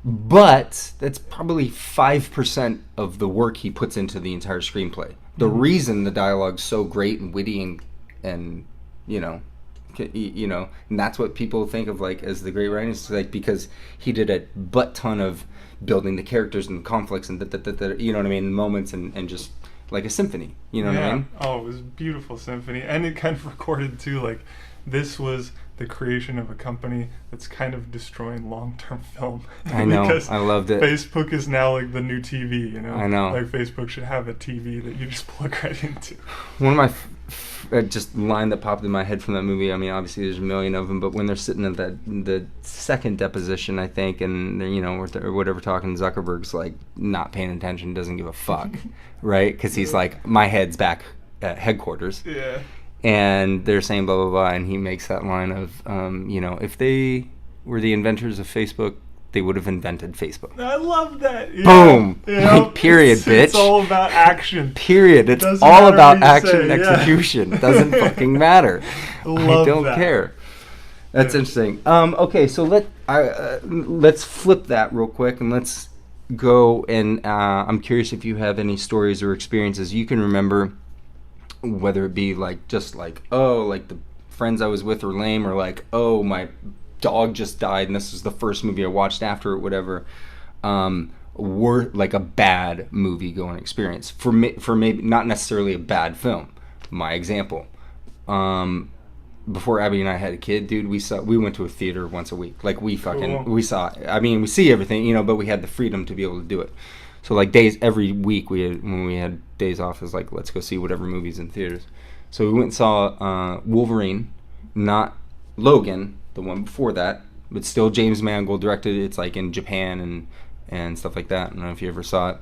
but that's probably 5% of the work he puts into the entire screenplay. The reason the dialogue's so great and witty and and that's what people think of like as the great writing, is like because he did a butt ton of building the characters and conflicts and you know what I mean, moments and just like a symphony, you know what I mean? Oh, it was a beautiful symphony, and it kind of recorded too, like this was the creation of a company that's kind of destroying long-term film. I know. Because I loved it. Facebook is now like the new TV, you know? I know. Like Facebook should have a TV that you just plug right into. One of my just line that popped in my head from that movie. I mean, obviously there's a million of them, but when they're sitting at the second deposition, I think, and they're, you know, or whatever, talking, Zuckerberg's like not paying attention, doesn't give a fuck, right? Because he's like, my head's back at headquarters. Yeah. And they're saying blah blah blah, and he makes that line of, you know, if they were the inventors of Facebook, they would have invented Facebook. I love that. Yeah. Boom. You know, Period, bitch. It's all about action. Period. It's Doesn't all matter about what you action and say, yeah. execution. Doesn't fucking matter. Love I don't that. care. That's interesting. Okay, so let's flip that real quick, and let's go. And I'm curious if you have any stories or experiences you can remember, whether it be like just like, oh, like the friends I was with were lame, or like, oh, my dog just died and this was the first movie I watched after or whatever, were like a bad movie going experience for maybe not necessarily a bad film. My example, before Abby and I had a kid, dude, we went to a theater once a week. Like we see everything, you know, but we had the freedom to be able to do it. So like days every week when we had days off, it was like, let's go see whatever movies in theaters. So we went and saw Wolverine, not Logan, the one before that, but still James Mangold directed it. It's like in Japan and stuff like that. I don't know if you ever saw it.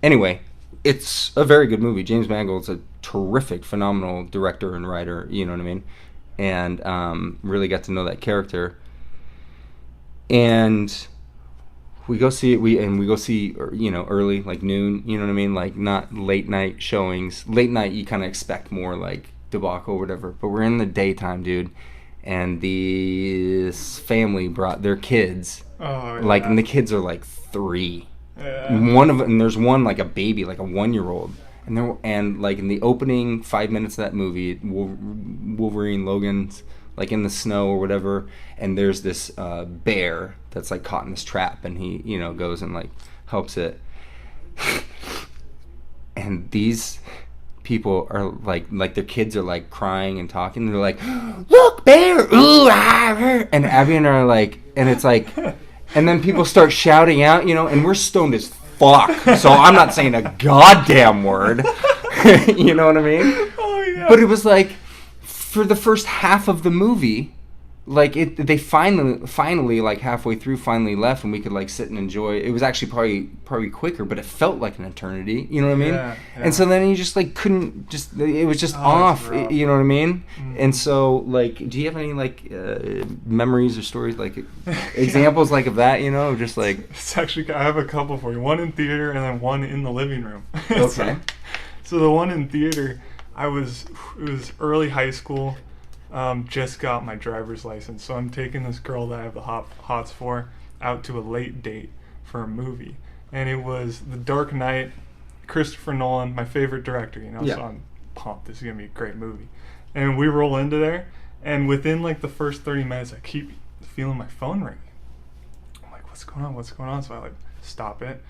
Anyway, it's a very good movie. James Mangold's a terrific, phenomenal director and writer, you know what I mean? And really got to know that character. And we go see it, we go see, you know, early, like noon, you know what I mean? Like not late night showings. Late night you kind of expect more like debacle or whatever, but we're in the daytime, dude. And this family brought their kids, like, and the kids are like 3. Yeah. And there's one like a baby, like a 1-year-old, and like in the opening 5 minutes of that movie, Wolverine Logan's like in the snow or whatever, and there's this bear that's like caught in this trap, and he, you know, goes and like helps it, and these people are like their kids are like crying and talking. They're like, look, bear, ooh, ah, and Abby and I are like, and it's like, and then people start shouting out, you know, and we're stoned as fuck, so I'm not saying a goddamn word. You know what I mean? Oh yeah. But it was like, for the first half of the movie, like they finally like halfway through finally left, and we could like sit and enjoy. It was actually probably quicker, but it felt like an eternity. You know what I mean? Yeah. And so then you just like couldn't just. It was just off. You know what I mean? And so like, do you have any like memories or stories, like examples like of that? You know, just like. It's actually, I have a couple for you. One in theater and then one in the living room. Okay. So the one in theater, it was early high school. Just got my driver's license, so I'm taking this girl that I have the hots for out to a late date for a movie, and it was The Dark Knight, Christopher Nolan, my favorite director, you know. Yeah. So I'm pumped. This is gonna be a great movie, and we roll into there, and within like the first 30 minutes, I keep feeling my phone ringing. I'm like, what's going on? So I like stop it,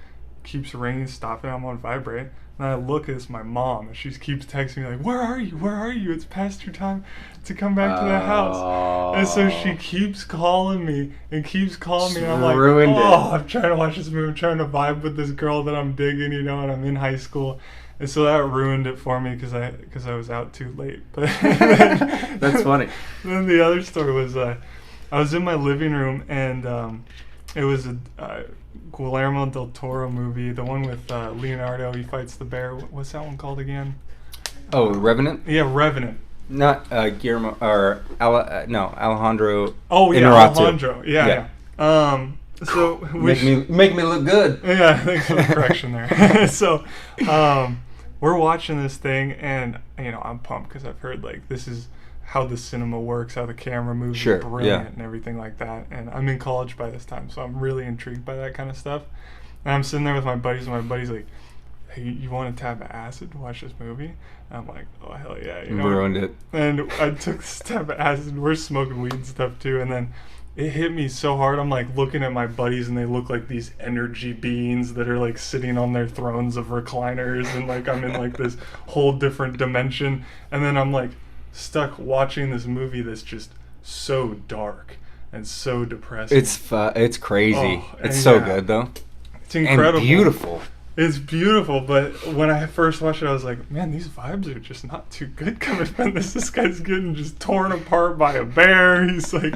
keeps ringing, stop it. I'm on vibrate. And I look, it's my mom, and she keeps texting me like, where are you? It's past your time to come back to the house. And so she keeps calling me, and I'm like, I'm trying to watch this movie. I'm trying to vibe with this girl that I'm digging, you know, and I'm in high school. And so that ruined it for me because I was out too late. But That's funny. Then the other story was I was in my living room, and it was a Guillermo del Toro movie, the one with Leonardo. He fights the bear. What's that one called again? Oh, Revenant? Yeah, Revenant. Not Guillermo or Alejandro. Oh yeah, Inarritu. Alejandro. Yeah. So make me look good. Yeah, thanks for the correction there. So we're watching this thing, and you know, I'm pumped because I've heard like this is how the cinema works, how the camera moves, sure, brilliant, and everything like that. And I'm in college by this time, so I'm really intrigued by that kind of stuff. And I'm sitting there with my buddies, and my buddy's like, hey, you want to tap of acid to watch this movie? And I'm like, oh, hell yeah. You know? Ruined it. And I took this tap of acid, and we're smoking weed and stuff too, and then it hit me so hard. I'm like looking at my buddies, and they look like these energy beings that are like sitting on their thrones of recliners, and like I'm in like this whole different dimension. And then I'm like stuck watching this movie that's just so dark and so depressing. It's crazy. It's and so good though. It's incredible. And beautiful. It's beautiful, but when I first watched it, I was like, man, these vibes are just not too good coming from this. This guy's getting just torn apart by a bear. He's like,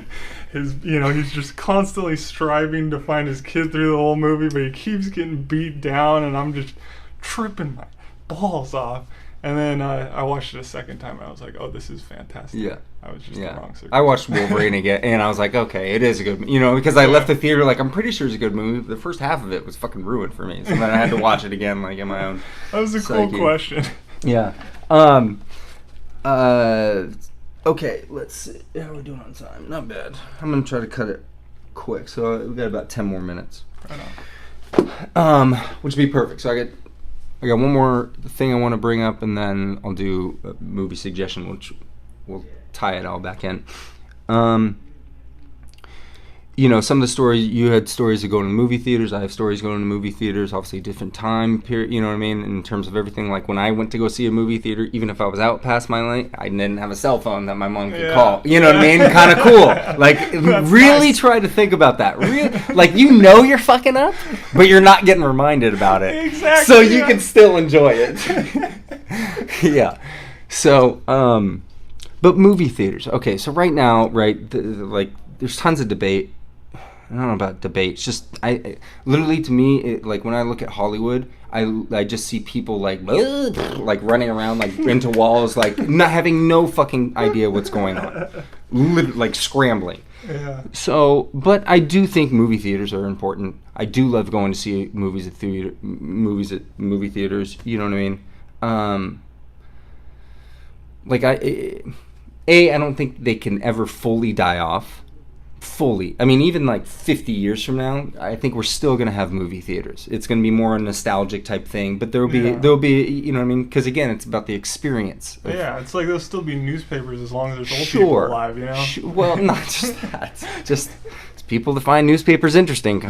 he's just constantly striving to find his kid through the whole movie, but he keeps getting beat down, and I'm just tripping my balls off. And then I watched it a second time, and I was like, oh, this is fantastic. Yeah. I was just the wrong circumstance. I watched Wolverine again, and I was like, okay, it is a good, because I left the theater like, I'm pretty sure it's a good movie, but the first half of it was fucking ruined for me. So then I had to watch it again, like, in my own That was a psyche. cool question. Yeah. Okay, let's see. How are we doing on time? Not bad. I'm going to try to cut it quick, so we've got about 10 more minutes. Right on. Which would be perfect. So I got one more thing I want to bring up, and then I'll do a movie suggestion, which will tie it all back in. Some of the stories, you had stories of going to movie theaters. I have stories going to movie theaters, obviously different time period, you know what I mean, in terms of everything. Like when I went to go see a movie theater, even if I was out past my lane, I didn't have a cell phone that my mom could call. You know what I mean? Kind of cool. Like, really nice. Try to think about that. Like, you're fucking up, but you're not getting reminded about it. Exactly. So you can still enjoy it. Yeah. So, but movie theaters. Okay, so right now, there's tons of debate. I don't know about debate. It's just, I literally, to me, like when I look at Hollywood, I just see people like running around like into walls, like not having no fucking idea what's going on, like scrambling. Yeah. So, but I do think movie theaters are important. I do love going to see movies at movie theaters. You know what I mean? I don't think they can ever fully die off. I mean, even like 50 years from now, I think we're still going to have movie theaters. It's going to be more a nostalgic type thing, but there'll be, you know what I mean? Because again, it's about the experience. Yeah, it's like there'll still be newspapers as long as there's old people alive, you know? Well, not just that. Just it's people that find newspapers interesting.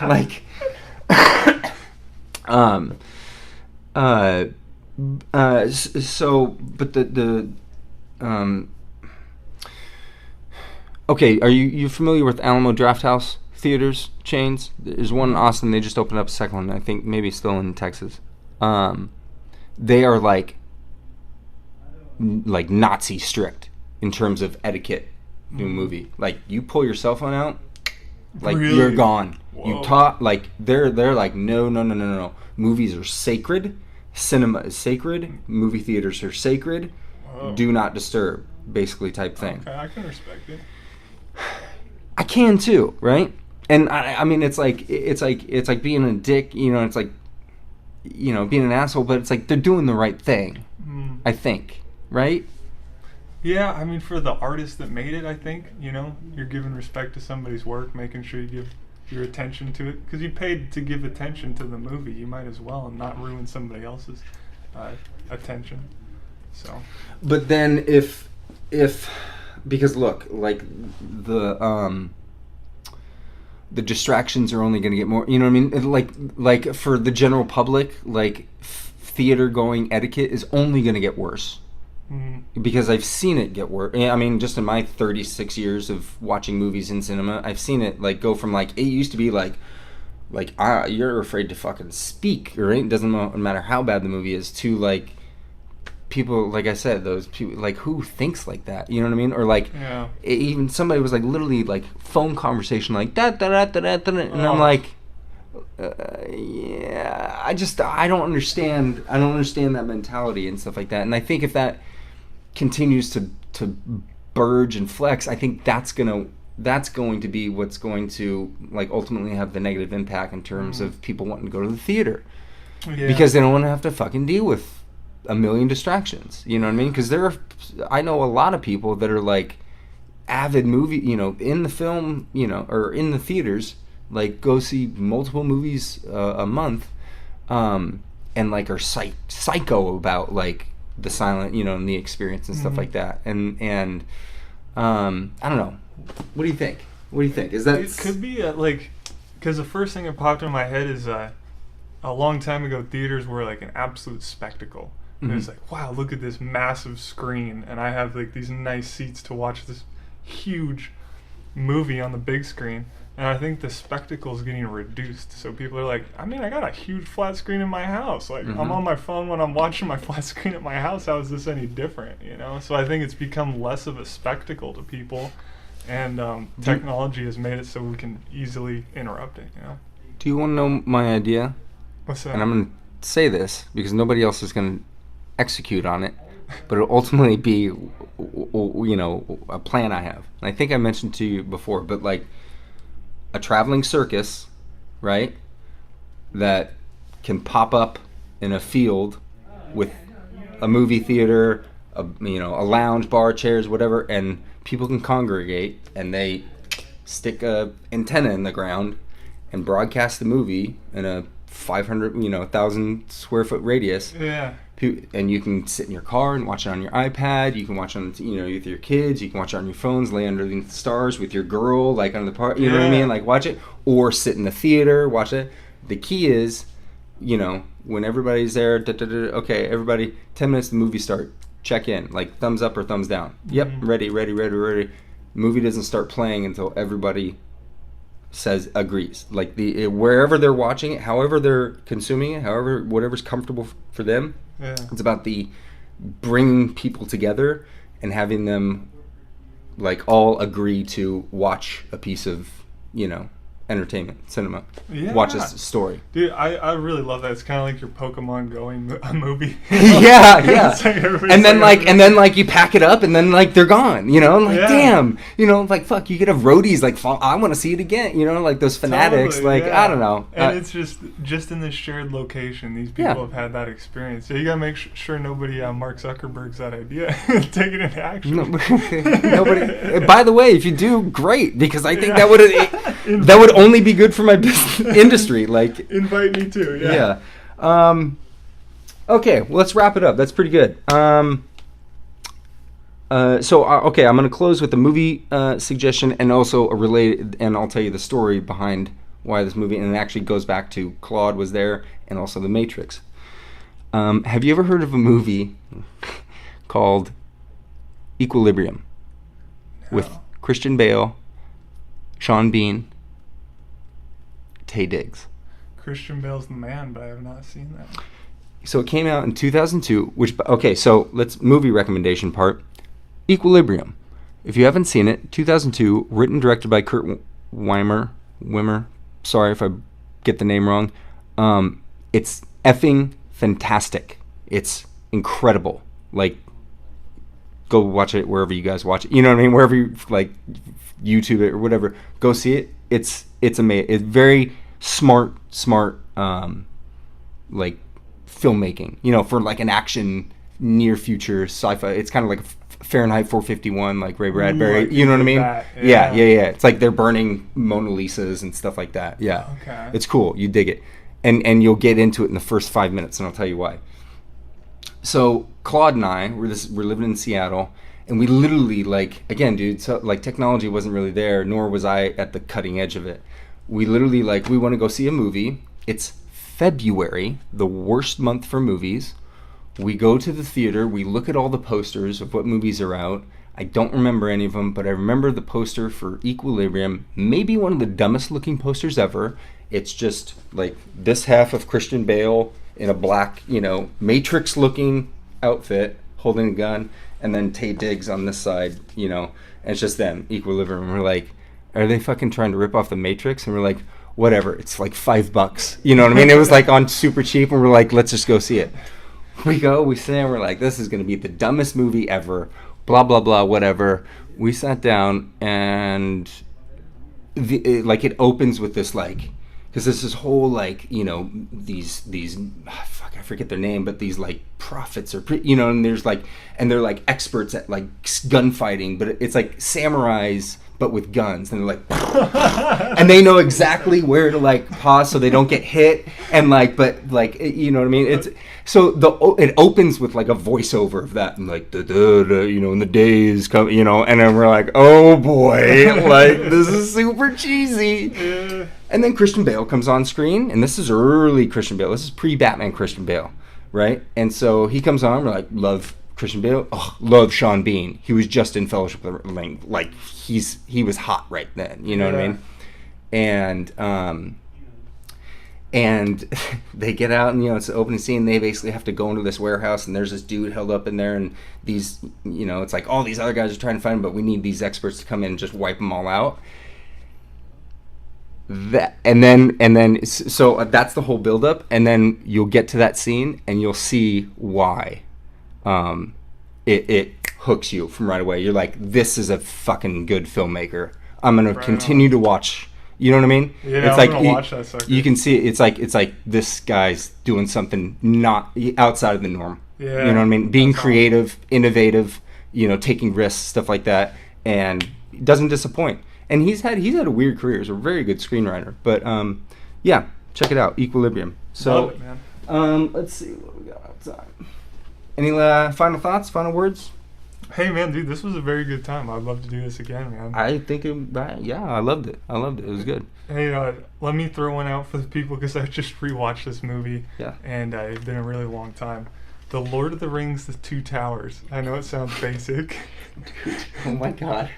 Like, okay, are you familiar with Alamo Drafthouse Theaters chains? There's one in Austin. They just opened up a second one. I think maybe still in Texas. They are like Nazi strict in terms of etiquette in a movie. Like, you pull your cell phone out, like, really? You're gone. Whoa. You talk, like, they're like, no. Movies are sacred. Cinema is sacred. Movie theaters are sacred. Whoa. Do not disturb, basically, type thing. Okay, I can respect it. I can too, right? And I mean, it's like being a dick, it's like, being an asshole, but it's like they're doing the right thing, I think, right? Yeah, I mean, for the artist that made it, I think, you're giving respect to somebody's work, making sure you give your attention to it, because you paid to give attention to the movie. You might as well and not ruin somebody else's attention. So, but then if because look, like the distractions are only going to get more. You know what I mean? Like for the general public, like theater going etiquette is only going to get worse. Mm-hmm. Because I've seen it get worse. I mean, just in my 36 years of watching movies in cinema, I've seen it like go from like it used to be like you're afraid to fucking speak, or it doesn't matter how bad the movie is, to like people, like I said, those people, like, who thinks like that? You know what I mean? Or like, even somebody was like literally like phone conversation, like da da da da da, and I'm like, yeah, I don't understand that mentality and stuff like that. And I think if that continues to burge and flex, I think that's going to be what's going to like ultimately have the negative impact in terms of people wanting to go to the theater, because they don't want to have to fucking deal with a million distractions. You know what I mean? Because I know a lot of people that are like avid movie, in the film, or in the theaters, like go see multiple movies a month, and like are psycho about like the silent, and the experience and stuff like that. And I don't know. What do you think? Is that? It could be because the first thing that popped in my head is a long time ago, theaters were like an absolute spectacle. And it's like, wow, look at this massive screen, and I have like these nice seats to watch this huge movie on the big screen. And I think the spectacle is getting reduced. So people are like, I mean, I got a huge flat screen in my house. Like, I'm on my phone when I'm watching my flat screen at my house. How is this any different, you know? So I think it's become less of a spectacle to people. And technology has made it so we can easily interrupt it, you know? Do you want to know my idea? What's that? And I'm going to say this because nobody else is going to execute on it. But it'll ultimately be, you know, a plan I have. And I think I mentioned to you before, but like, a traveling circus, right, that can pop up in a field with a movie theater, a lounge, bar, chairs, whatever, and people can congregate, and they stick a antenna in the ground and broadcast the movie in a 1,000 square foot radius. Yeah. And you can sit in your car and watch it on your iPad. You can watch it on, with your kids. You can watch it on your phones, lay under the stars with your girl, like on the park. You know what I mean? Like watch it, or sit in the theater, watch it. The key is, when everybody's there. Okay, everybody, 10 minutes. The movie start. Check in, like thumbs up or thumbs down. Yep, ready. Movie doesn't start playing until everybody says agrees. Like wherever they're watching it, however they're consuming it, whatever's comfortable for them. Yeah. It's about the bringing people together and having them like all agree to watch a piece of entertainment, cinema. Yeah. Watch a story. Dude, I really love that. It's kind of like your Pokemon Going movie. Yeah. And then you pack it up and then like they're gone, damn, like fuck, you could have roadies like I want to see it again, like those fanatics, totally, I don't know. And it's just in this shared location, these people have had that experience. So you got to make sure nobody Mark Zuckerberg's that idea take it into action. Nobody. By the way, if you do, great, because I think that would only be good for my business industry. Like, invite me too. Yeah. Okay, well, let's wrap it up. That's pretty good. I'm going to close with a movie suggestion and also a related, and I'll tell you the story behind why this movie, and it actually goes back to Claude was there and also The Matrix. Have you ever heard of a movie called Equilibrium? No. With Christian Bale, Sean Bean, Taye Diggs. Christian Bale's the man, but I have not seen that. So it came out in 2002, so let's movie recommendation part. Equilibrium. If you haven't seen it, 2002, written, directed by Kurt Wimmer. Sorry if I get the name wrong. It's effing fantastic. It's incredible. Like, go watch it wherever you guys watch it. You know what I mean? Wherever you, like, YouTube it or whatever. Go see it. It's amazing. It's very smart, like, filmmaking. For like an action, near future sci-fi. It's kind of like Fahrenheit 451, like Ray Bradbury. You know what I mean? Yeah. It's like they're burning Mona Lisas and stuff like that. Yeah. Okay. It's cool. You dig it, and you'll get into it in the first 5 minutes, and I'll tell you why. So Claude and I, we're living in Seattle. And we literally, like, again, dude, so, like, technology wasn't really there, nor was I at the cutting edge of it. We literally, like, we want to go see a movie. It's February, the worst month for movies. We go to the theater. We look at all the posters of what movies are out. I don't remember any of them, but I remember the poster for Equilibrium, maybe one of the dumbest looking posters ever. It's just, like, this half of Christian Bale in a black, Matrix-looking outfit, holding a gun. And then Taye Diggs on this side, and it's just them, Equilibrium. And we're like, are they fucking trying to rip off The Matrix? And we're like, whatever, it's like $5. You know what I mean? It was like on super cheap, and we're like, let's just go see it. We sit there, and we're like, this is going to be the dumbest movie ever, blah, blah, blah, whatever. We sat down, and it opens with this, like, because there's this whole, like, these I forget their name, but these, like, prophets or and there's like, and they're like experts at like gunfighting, but it's like samurais but with guns, and they're like and they know exactly where to like pause so they don't get hit, and like, but like, you know what I mean? It's so it opens with like a voiceover of that, and like in the days come, and then we're like, oh boy, like this is super cheesy. Yeah. And then Christian Bale comes on screen, and this is early Christian Bale. This is pre-Batman Christian Bale, right? And so he comes on, we're like, love Christian Bale, love Sean Bean. He was just in Fellowship of the Ring. Like, he was hot right then. You know what I mean? And they get out, and it's the opening scene. They basically have to go into this warehouse, and there's this dude held up in there, and these, it's like all these other guys are trying to find him, but we need these experts to come in and just wipe them all out. So that's the whole buildup, and then you'll get to that scene, and you'll see why it hooks you from right away. You're like, this is a fucking good filmmaker. I'm gonna continue to watch. You know what I mean? Yeah, it's I'm gonna watch that sucker. You can see it. It's like this guy's doing something not outside of the norm. Yeah, you know what I mean? Being that's creative, awesome. Innovative, taking risks, stuff like that, and doesn't disappoint. And he's had a weird career. He's a very good screenwriter. But yeah, check it out, Equilibrium. So, love it, man. Let's see what we got outside. Any final thoughts? Final words? Hey, man, dude, this was a very good time. I'd love to do this again, man. I think I loved it. It was good. Hey, let me throw one out for the people because I just rewatched this movie. Yeah. And it's been a really long time. The Lord of the Rings, The Two Towers. I know it sounds basic. Dude, oh my God.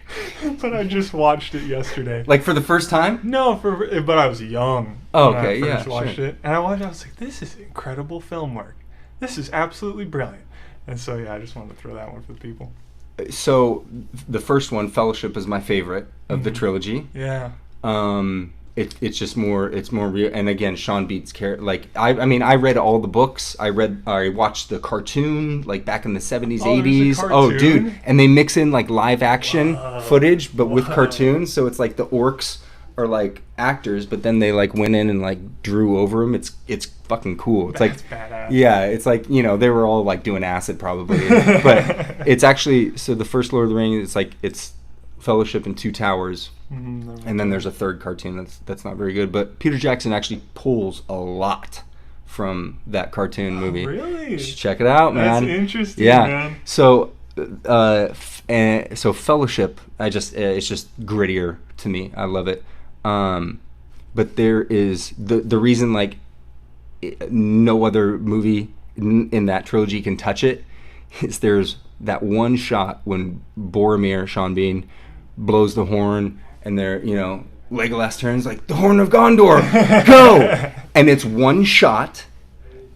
But I just watched it yesterday. Like for the first time? No, but I was young Oh, when okay, I first yeah, watched sure. it. And I was like, this is incredible film work. This is absolutely brilliant. And so, yeah, I just wanted to throw that one for the people. So the first one, Fellowship, is my favorite of the trilogy. Yeah. It's just more. It's more real. And again, Sean Bean's character. Like I read all the books. I watched the cartoon like back in the 70s, 80s. Oh, dude! And they mix in like live action footage, but with cartoons. So it's like the orcs are like actors, but then they like went in and like drew over them. It's fucking cool. It's That's like badass. Yeah, it's like they were all like doing acid probably, but it's actually so the first Lord of the Rings. It's Fellowship and Two Towers. Mm-hmm. And then there's a third cartoon that's not very good. But Peter Jackson actually pulls a lot from that cartoon movie. Really? Check it out, man. That's interesting, yeah. man. So, so Fellowship, it's just grittier to me. I love it. But there is the reason like no other movie in that trilogy can touch it is there's that one shot when Boromir, Sean Bean, blows the horn. And they're, Legolas turns like, the Horn of Gondor, go! And it's one shot,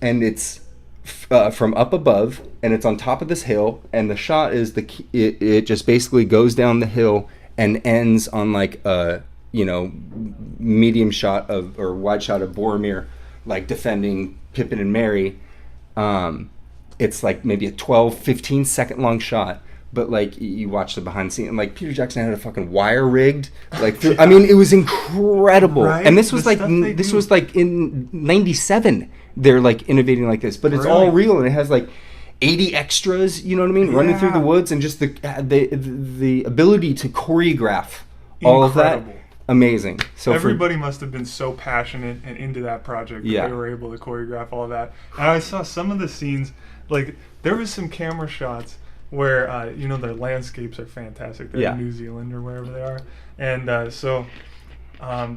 and it's from up above, and it's on top of this hill, and the shot is it just basically goes down the hill and ends on like a, medium shot or wide shot of Boromir, like defending Pippin and Merry. It's like maybe a 12, 15 second long shot. But like you watch the behind the scenes, and like Peter Jackson had a fucking wire rigged, like through, I mean it was incredible. Right? And this was like in '97. They're like innovating like this, but it's all real, and it has like 80 extras. You know what I mean? Yeah. Running through the woods, and just the ability to choreograph all of that. Amazing. So everybody must have been so passionate and into that project that they were able to choreograph all of that. And I saw some of the scenes, like there was some camera shots where their landscapes are fantastic. They're in New Zealand or wherever they are, and so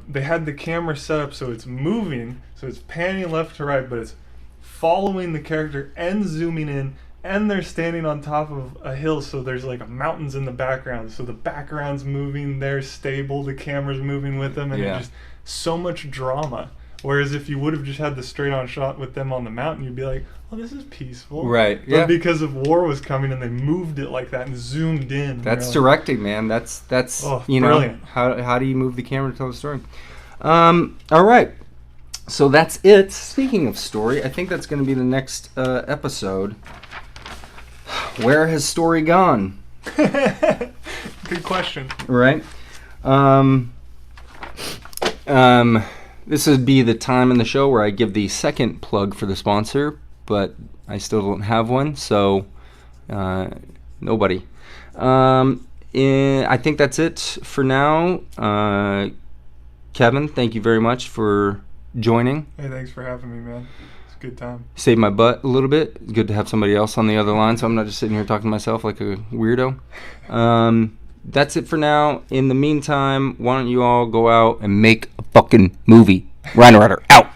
they had the camera set up so it's moving, so it's panning left to right, but it's following the character and zooming in, and they're standing on top of a hill, so there's like mountains in the background, so the background's moving, they're stable, the camera's moving with them, and it's just so much drama. Whereas if you would have just had the straight-on shot with them on the mountain, you'd be like, "Oh, this is peaceful." Right. But because of war was coming and they moved it like that and zoomed in. That's directing, man. That's brilliant. How do you move the camera to tell the story? All right. So that's it. Speaking of story, I think that's going to be the next episode. Where has story gone? Good question. Right. This would be the time in the show where I give the second plug for the sponsor, but I still don't have one, so nobody. I think that's it for now. Kevin, thank you very much for joining. Hey, thanks for having me, man. It's a good time. Saved my butt a little bit. It's good to have somebody else on the other line, so I'm not just sitting here talking to myself like a weirdo. That's it for now. In the meantime, why don't you all go out and make a fucking movie? RynoRyder out.